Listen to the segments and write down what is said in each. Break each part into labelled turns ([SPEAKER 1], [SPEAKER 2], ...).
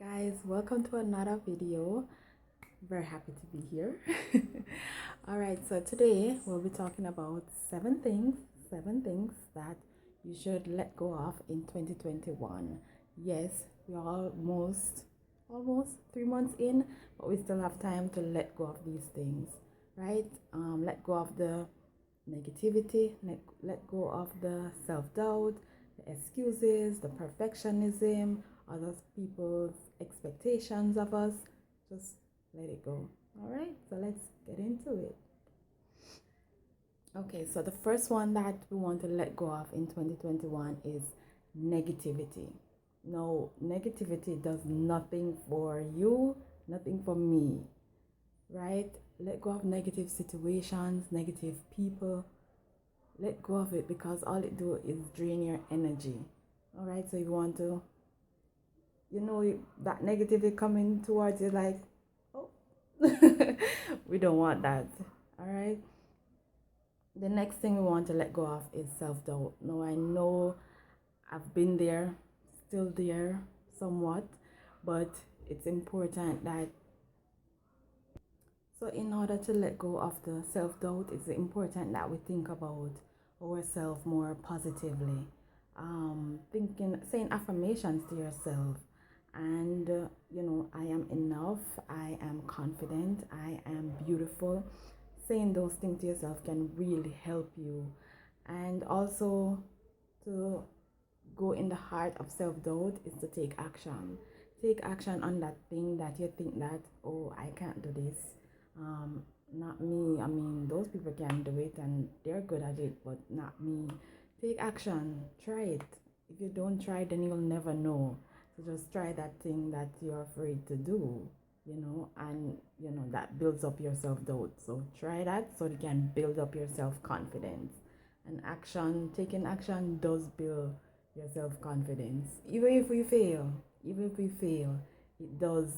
[SPEAKER 1] Guys, welcome to another video. Very happy to be here. All right, so today we'll be talking about seven things that you should let go of in 2021. Yes, we're almost 3 months in, but we still have time to let go of these things, right? Let go of the negativity, let go of the self-doubt, the excuses, the perfectionism, other people's expectations of us. Just let it go. All right, so let's get into it. Okay, so the first one that we want to let go of in 2021 is negativity. No, negativity does nothing for you, nothing for me, right? Let go of negative situations, negative people. Let go of it because all it do is drain your energy. All right, so you want to, that negativity coming towards you, like, oh, we don't want that. All right. The next thing we want to let go of is self-doubt. Now I know I've been there, still there somewhat, but it's important that, so in order to let go of the self-doubt, it's important that we think about ourselves more positively. Saying affirmations to yourself, and I am enough, I am confident, I am beautiful. Saying those things to yourself can really help you. And also, to go in the heart of self-doubt is to take action. Take action on that thing that you think that, oh, I can't do this. Not me. I mean, those people can do it and they're good at it, but not me. Take action. Try it. If you don't try, then you'll never know. So just try that thing that you're afraid to do, and that builds up your self-doubt. So try that so you can build up your self-confidence. And taking action does build your self-confidence. Even if we fail, it does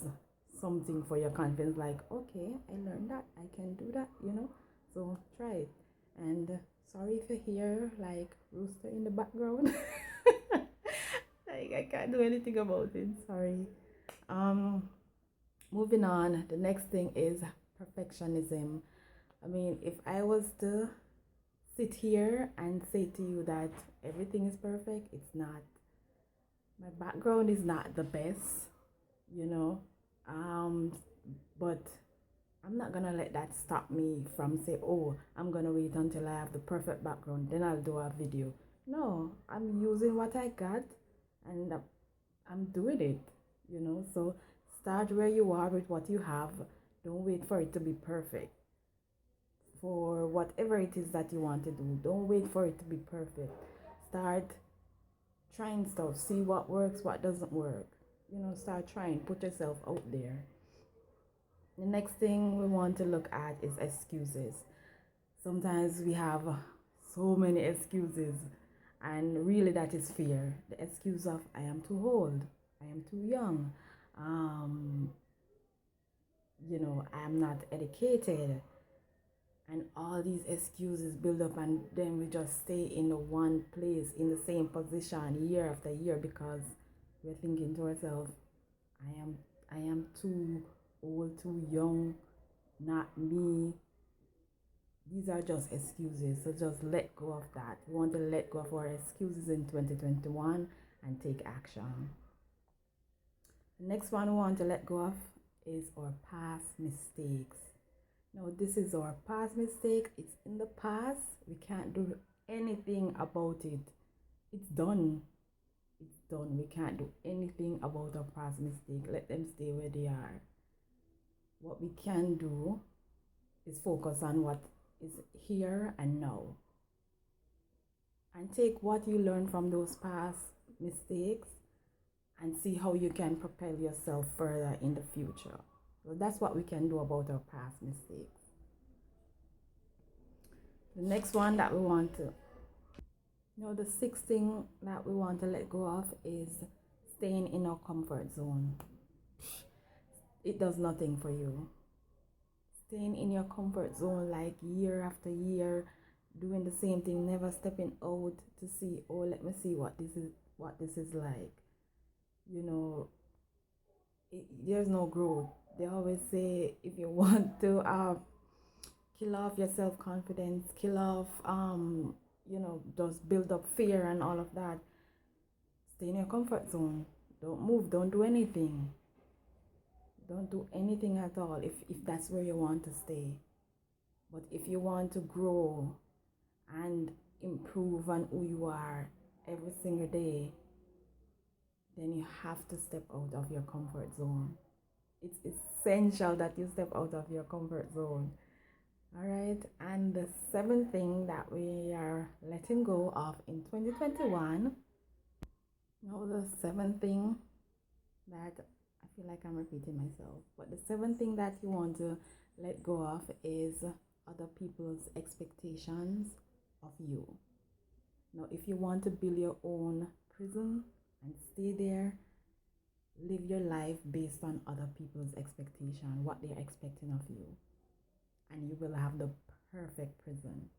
[SPEAKER 1] something for your confidence, like, okay, I learned that, I can do that. So try it. And sorry if you hear like rooster in the background. Like, I can't do anything about it, sorry. um Moving on, the next thing is perfectionism. I mean, if I was to sit here and say to you that everything is perfect, it's not. My background is not the best, you know um but I'm not gonna let that stop me from say, oh, I'm gonna wait until I have the perfect background, then I'll do a video. No, I'm using what I got, and I'm doing it, so start where you are with what you have. Don't wait for it to be perfect. For whatever it is that you want to do, don't wait for it to be perfect. Start trying stuff, see what works, what doesn't work. Start trying, put yourself out there. The next thing we want to look at is excuses. Sometimes we have so many excuses, and really that is fear. The excuse of, I am too old, I am too young, um, I am not educated, and all these excuses build up, and then we just stay in the one place, in the same position year after year, because we're thinking to ourselves, I am too old, too young, not me. These are just excuses, so just let go of that. We want to let go of our excuses in 2021 and take action. The next one we want to let go of is our past mistakes. Now, this is our past mistake. It's in the past. We can't do anything about it. It's done. It's done. We can't do anything about our past mistake. Let them stay where they are. What we can do is focus on what is here and now, and take what you learn from those past mistakes and see how you can propel yourself further in the future. So that's what we can do about our past mistakes. The next one that we want to, the sixth thing that we want to let go of is staying in our comfort zone. It does nothing for you. Staying in your comfort zone, like year after year, doing the same thing, never stepping out to see, oh, let me see what this is like. there's no growth. They always say if you want to kill off your self-confidence, kill off just build up fear and all of that, stay in your comfort zone. Don't move, don't do anything. Don't do anything at all if that's where you want to stay. But if you want to grow and improve on who you are every single day, then you have to step out of your comfort zone. It's essential that you step out of your comfort zone. All right, and the seventh thing that we are letting go of in 2021. Now, the seventh thing that I feel like I'm repeating myself, but the seventh thing that you want to let go of is other people's expectations of you. Now, if you want to build your own prison and stay there, live your life based on other people's expectation, what they're expecting of you, and you will have the perfect prison.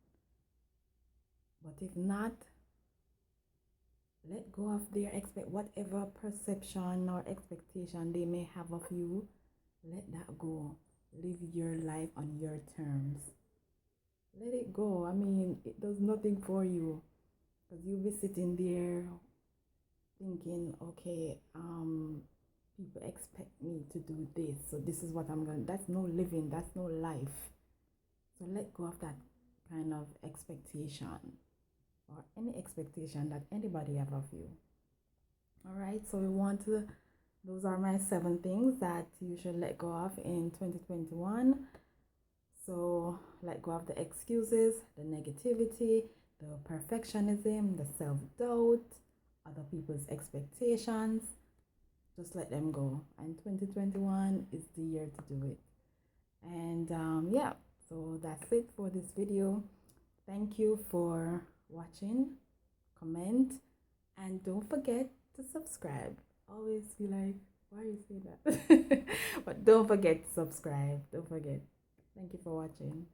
[SPEAKER 1] But if not, let go of their whatever perception or expectation they may have of you. Let that go. Live your life on your terms. Let it go. I mean, it does nothing for you, because you'll be sitting there thinking, okay, people expect me to do this, so this is what I'm going to. That's no living, that's no life. So let go of that kind of expectation, or any expectation that anybody have of you. All right, so those are my 7 things that you should let go of in 2021. So let go of the excuses, the negativity, the perfectionism, the self-doubt, other people's expectations. Just let them go. And 2021 is the year to do it. And yeah, so that's it for this video. Thank you for watching, comment, and don't forget to subscribe. Always feel like, why you say that? But don't forget to subscribe. Don't forget. Thank you for watching.